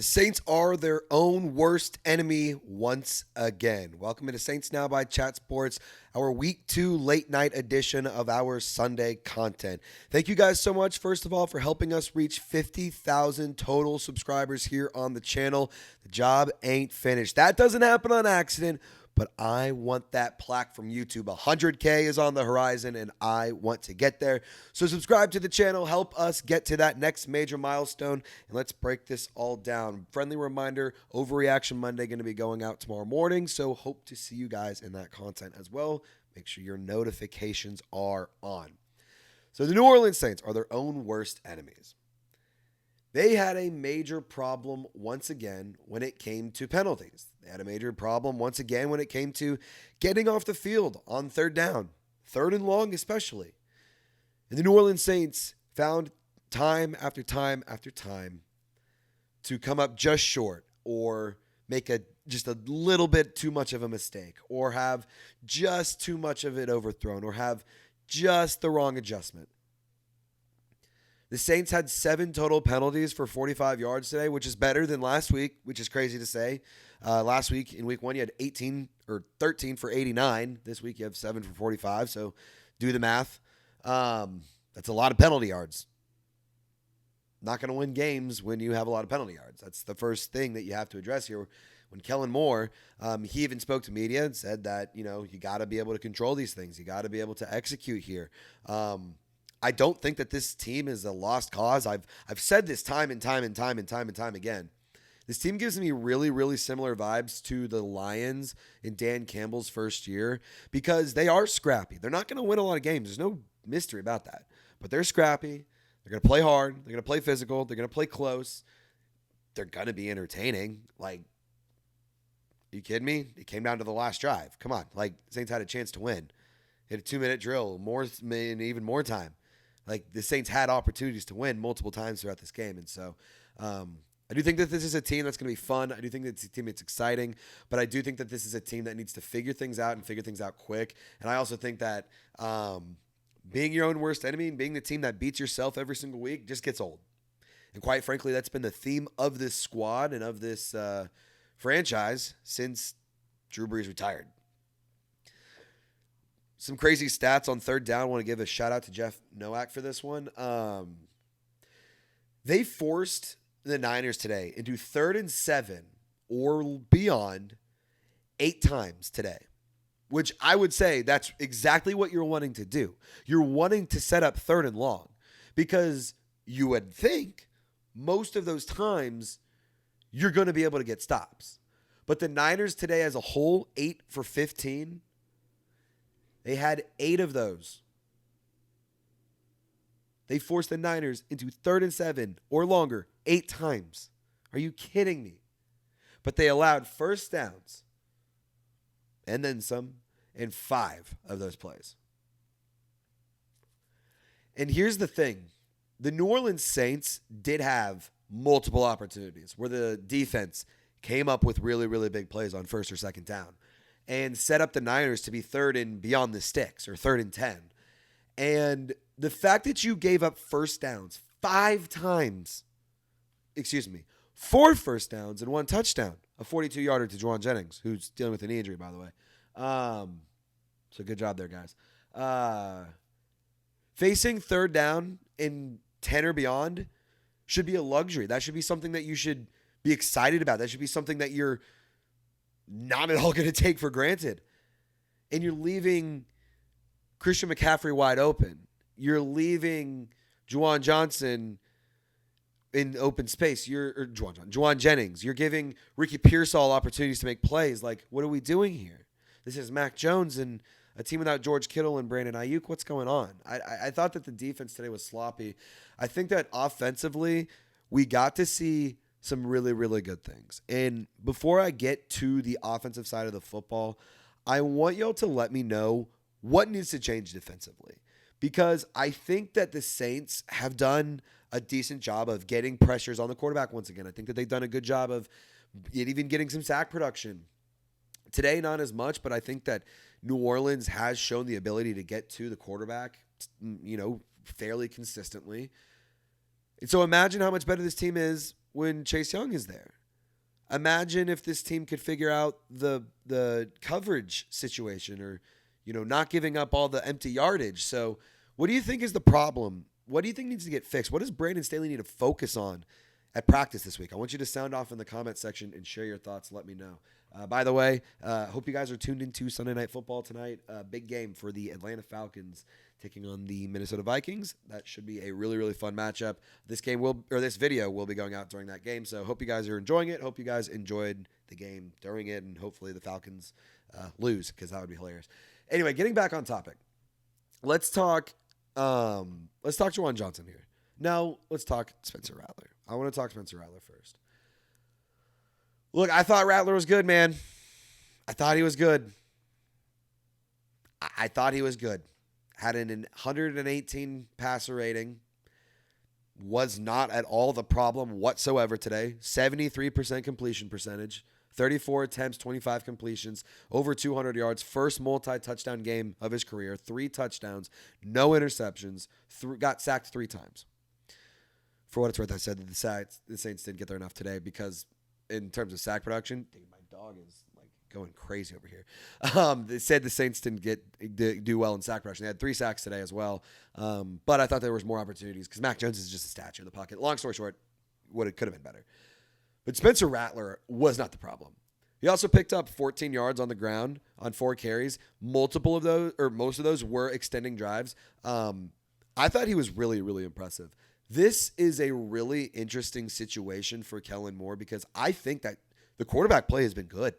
Saints are their own worst enemy once again. Welcome to Saints Now by Chat Sports, our Week 2 late night edition of our Sunday content. Thank you guys so much, first of all, for helping us reach 50,000 total subscribers here on the channel. The job ain't finished. That doesn't happen on accident, but I want that plaque from YouTube. 100K is on the horizon, and I want to get there. So subscribe to the channel. Help us get to that next major milestone, and let's break this all down. Friendly reminder, Overreaction Monday going to be going out tomorrow morning, so hope to see you guys in that content as well. Make sure your notifications are on. So the New Orleans Saints are their own worst enemies. They had a major problem once again when it came to penalties. They had a major problem once again when it came to getting off the field on third down, third and long especially. And the New Orleans Saints found time after time after time to come up just short or make just a little bit too much of a mistake or have just too much of it overthrown or have just the wrong adjustment. The Saints had 7 total penalties for 45 yards today, which is better than last week, which is crazy to say. Last week, in week 1, you had 18 or 13 for 89. This week, you have 7 for 45, so do the math. That's a lot of penalty yards. Not going to win games when you have a lot of penalty yards. That's the first thing that you have to address here. When Kellen Moore, he even spoke to media and said that, you got to be able to control these things. You got to be able to execute here. I don't think that this team is a lost cause. I've said this time and time again. This team gives me really, really similar vibes to the Lions in Dan Campbell's first year because they are scrappy. They're not going to win a lot of games. There's no mystery about that. But they're scrappy. They're going to play hard. They're going to play physical. They're going to play close. They're going to be entertaining. Like, are you kidding me? It came down to the last drive. Come on. Like, Saints had a chance to win. Hit a 2-minute drill, even more time. Like, the Saints had opportunities to win multiple times throughout this game. And so I do think that this is a team that's going to be fun. I do think that it's a team that's exciting. But I do think that this is a team that needs to figure things out and figure things out quick. And I also think that being your own worst enemy and being the team that beats yourself every single week just gets old. And quite frankly, that's been the theme of this squad and of this franchise since Drew Brees retired. Some crazy stats on third down. I want to give a shout out to Jeff Nowak for this one. They forced the Niners today into 3rd and 7 or beyond 8 times today, which I would say that's exactly what you're wanting to do. You're wanting to set up 3rd and long because you would think most of those times you're going to be able to get stops. But the Niners today as a whole, 8 for 15, they had 8 of those. They forced the Niners into 3rd and 7 or longer 8 times. Are you kidding me? But they allowed first downs and then some in 5 of those plays. And here's the thing. The New Orleans Saints did have multiple opportunities where the defense came up with really, really big plays on 1st or 2nd down and set up the Niners to be 3rd and beyond the sticks or 3rd and 10. And the fact that you gave up first downs 4 first downs and 1 touchdown, a 42-yarder to Juwan Jennings, who's dealing with a knee injury, by the way. So good job there, guys. Facing 3rd down in 10 or beyond should be a luxury. That should be something that you should be excited about. That should be something that you're not at all going to take for granted. And you're leaving Christian McCaffrey wide open. You're leaving Juwan Johnson in open space. Jauan Jennings. You're giving Ricky Pearsall opportunities to make plays. Like, what are we doing here? This is Mac Jones and a team without George Kittle and Brandon Ayuk. What's going on? I thought that the defense today was sloppy. I think that offensively, we got to see some really, really good things. And before I get to the offensive side of the football, I want y'all to let me know what needs to change defensively. Because I think that the Saints have done a decent job of getting pressures on the quarterback once again. I think that they've done a good job of even getting some sack production. Today, not as much, but I think that New Orleans has shown the ability to get to the quarterback, fairly consistently. And so imagine how much better this team is when Chase Young is there. Imagine if this team could figure out the coverage situation, or not giving up all the empty yardage. So what do you think is the problem? What do you think needs to get fixed? What does Brandon Staley need to focus on at practice this week? I want you to sound off in the comment section and share your thoughts. Let me know. By the way, hope you guys are tuned into Sunday Night Football tonight. Big game for the Atlanta Falcons taking on the Minnesota Vikings. That should be a really, really fun matchup. This video will be going out during that game. So hope you guys are enjoying it. Hope you guys enjoyed the game during it, and hopefully the Falcons lose, because that would be hilarious. Anyway, getting back on topic. Let's talk Juwan Johnson here. Now, let's talk Spencer Rattler. I want to talk Spencer Rattler first. Look, I thought Rattler was good, man. I thought he was good. I thought he was good. Had an 118 passer rating. Was not at all the problem whatsoever today. 73% completion percentage. 34 attempts, 25 completions, over 200 yards. First multi-touchdown game of his career. 3 touchdowns, no interceptions. Got sacked 3 times. For what it's worth, I said that the Saints didn't get there enough today, because in terms of sack production, dude, my dog is like going crazy over here. They said the Saints didn't do well in sack production. They had 3 sacks today as well. But I thought there was more opportunities, because Mac Jones is just a statue in the pocket. Long story short, could have been better. But Spencer Rattler was not the problem. He also picked up 14 yards on the ground on 4 carries. Most of those were extending drives. I thought he was really, really impressive. This is a really interesting situation for Kellen Moore, because I think that the quarterback play has been good.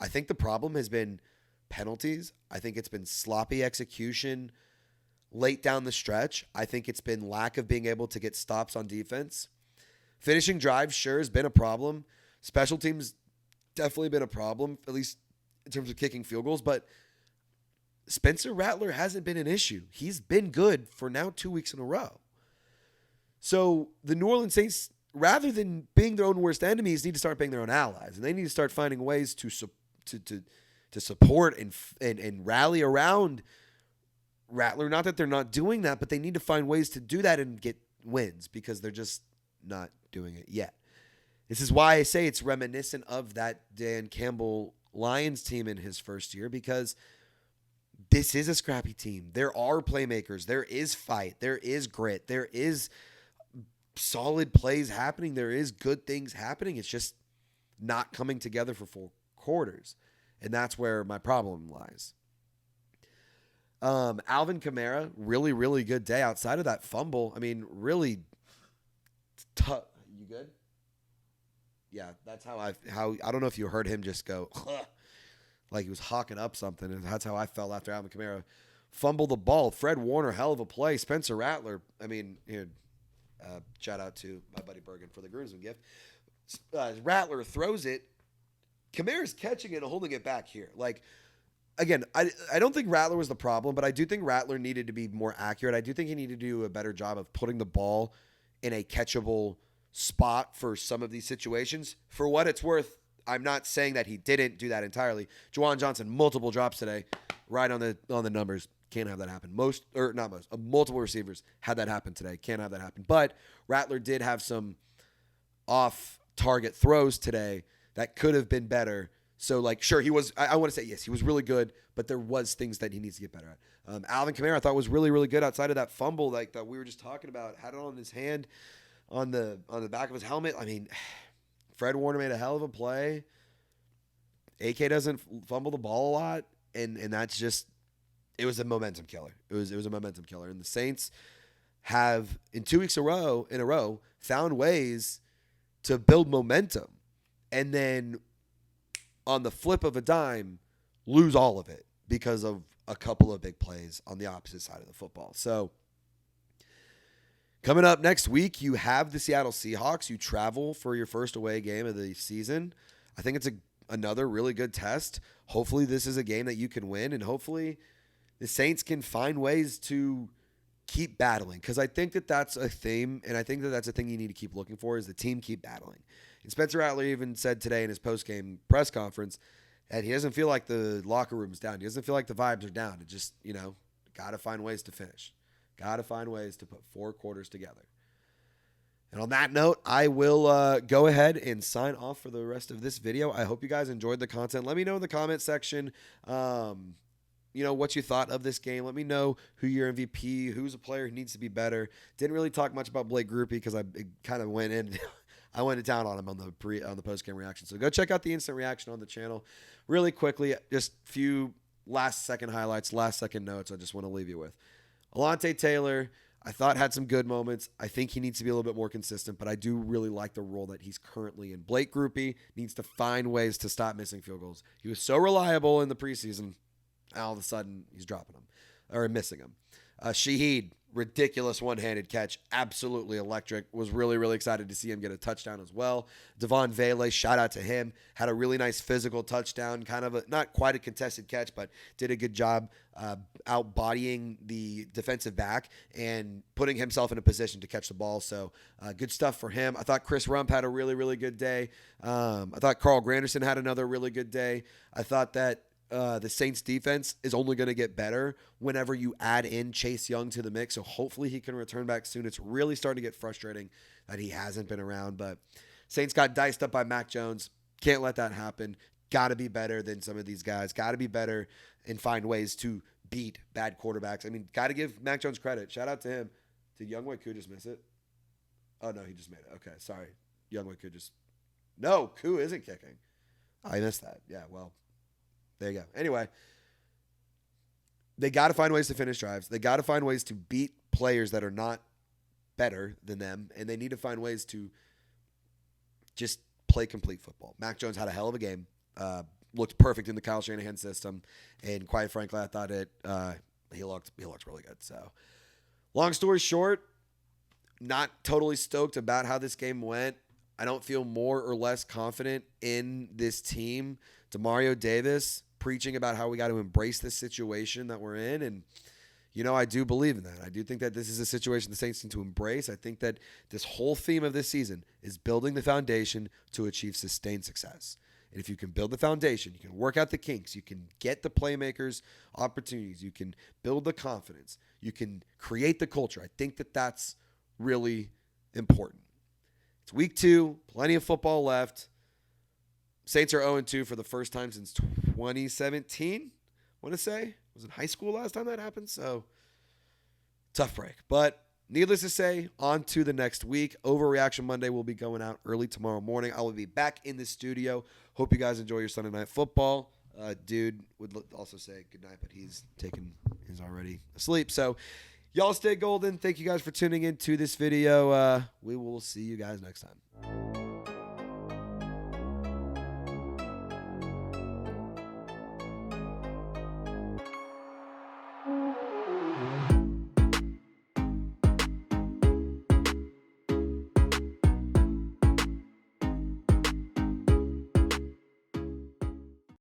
I think the problem has been penalties. I think it's been sloppy execution late down the stretch. I think it's been lack of being able to get stops on defense. Finishing drives sure has been a problem. Special teams definitely been a problem, at least in terms of kicking field goals. But Spencer Rattler hasn't been an issue. He's been good for now 2 weeks in a row. So the New Orleans Saints, rather than being their own worst enemies, need to start being their own allies. And they need to start finding ways to support and rally around Rattler. Not that they're not doing that, but they need to find ways to do that and get wins, because they're just not doing it yet. This is why I say it's reminiscent of that Dan Campbell Lions team in his first year, because this is a scrappy team. There are playmakers. There is fight. There is grit. There is solid plays happening. There is good things happening. It's just not coming together for 4 quarters. And that's where my problem lies. Alvin Kamara, really, really good day outside of that fumble. I mean, really tough. You good? Yeah, that's how I don't know if you heard him just go like he was hawking up something. And that's how I felt after Alvin Kamara fumbled the ball. Fred Warner, hell of a play. Spencer Rattler, I mean, here, shout out to my buddy Bergen for the groomsman gift. Rattler throws it. Kamara's catching it and holding it back here. Like, again, I don't think Rattler was the problem, but I do think Rattler needed to be more accurate. I do think he needed to do a better job of putting the ball in a catchable spot for some of these situations. For what it's worth, I'm not saying that he didn't do that entirely. Juwan Johnson, multiple drops today, right on the numbers. Can't have that happen. Multiple receivers had that happen today. Can't have that happen. But Rattler did have some off-target throws today that could have been better. So, like, sure, he was, I want to say, yes, he was really good, but there was things that he needs to get better at. Alvin Kamara, I thought, was really, really good outside of that fumble like that we were just talking about. Had it on his hand, on the back of his helmet. I mean, Fred Warner made a hell of a play. AK doesn't fumble the ball a lot, and that's just, it was a momentum killer. It was a momentum killer. And the Saints have, in 2 weeks in a row, found ways to build momentum. And then on the flip of a dime, lose all of it because of a couple of big plays on the opposite side of the football. So coming up next week, you have the Seattle Seahawks. You travel for your first away game of the season. I think it's another really good test. Hopefully this is a game that you can win, and hopefully the Saints can find ways to keep battling, because I think that that's a theme, and I think that that's a thing you need to keep looking for, is the team keep battling. And Spencer Rattler even said today in his postgame press conference that he doesn't feel like the locker room's down. He doesn't feel like the vibes are down. It just, got to find ways to finish. Got to find ways to put 4 quarters together. And on that note, I will go ahead and sign off for the rest of this video. I hope you guys enjoyed the content. Let me know in the comment section, what you thought of this game. Let me know who your MVP, who's a player who needs to be better. Didn't really talk much about Blake Grupe because I kind of went in. I went to town on him on the post-game reaction. So go check out the instant reaction on the channel. Really quickly, just a few last-second highlights, last-second notes I just want to leave you with. Alontae Taylor, I thought had some good moments. I think he needs to be a little bit more consistent, but I do really like the role that he's currently in. Blake Grupe needs to find ways to stop missing field goals. He was so reliable in the preseason. All of a sudden, he's dropping them or missing them. Shaheed, ridiculous one-handed catch, absolutely electric. Was really, really excited to see him get a touchdown as well. Devaughn Vele, shout out to him. Had a really nice physical touchdown, kind of not quite a contested catch, but did a good job out-bodying the defensive back and putting himself in a position to catch the ball. So good stuff for him. I thought Chris Rump had a really, really good day. I thought Carl Granderson had another really good day. I thought that the Saints defense is only going to get better whenever you add in Chase Young to the mix. So hopefully he can return back soon. It's really starting to get frustrating that he hasn't been around, but Saints got diced up by Mac Jones. Can't let that happen. Got to be better than some of these guys. Got to be better and find ways to beat bad quarterbacks. I mean, got to give Mac Jones credit. Shout out to him. Did Younghoe Koo just miss it? Oh, no, he just made it. Okay, sorry. Younghoe Koo just... No, Koo isn't kicking. I missed that. Yeah, well... There you go. Anyway, they got to find ways to finish drives. They got to find ways to beat players that are not better than them, and they need to find ways to just play complete football. Mac Jones had a hell of a game. Looked perfect in the Kyle Shanahan system, and quite frankly, I thought he looked really good. So, long story short, not totally stoked about how this game went. I don't feel more or less confident in this team. Demario Davis preaching about how we got to embrace this situation that we're in. And, I do believe in that. I do think that this is a situation the Saints need to embrace. I think that this whole theme of this season is building the foundation to achieve sustained success. And if you can build the foundation, you can work out the kinks, you can get the playmakers opportunities, you can build the confidence, you can create the culture. I think that that's really important. It's week 2, plenty of football left. Saints are 0-2 for the first time since 2017, I want to say. Was it high school last time that happened? So, tough break. But needless to say, on to the next week. Overreaction Monday will be going out early tomorrow morning. I will be back in the studio. Hope you guys enjoy your Sunday night football. Dude would also say goodnight, but he's already asleep. So, y'all stay golden. Thank you guys for tuning in to this video. We will see you guys next time.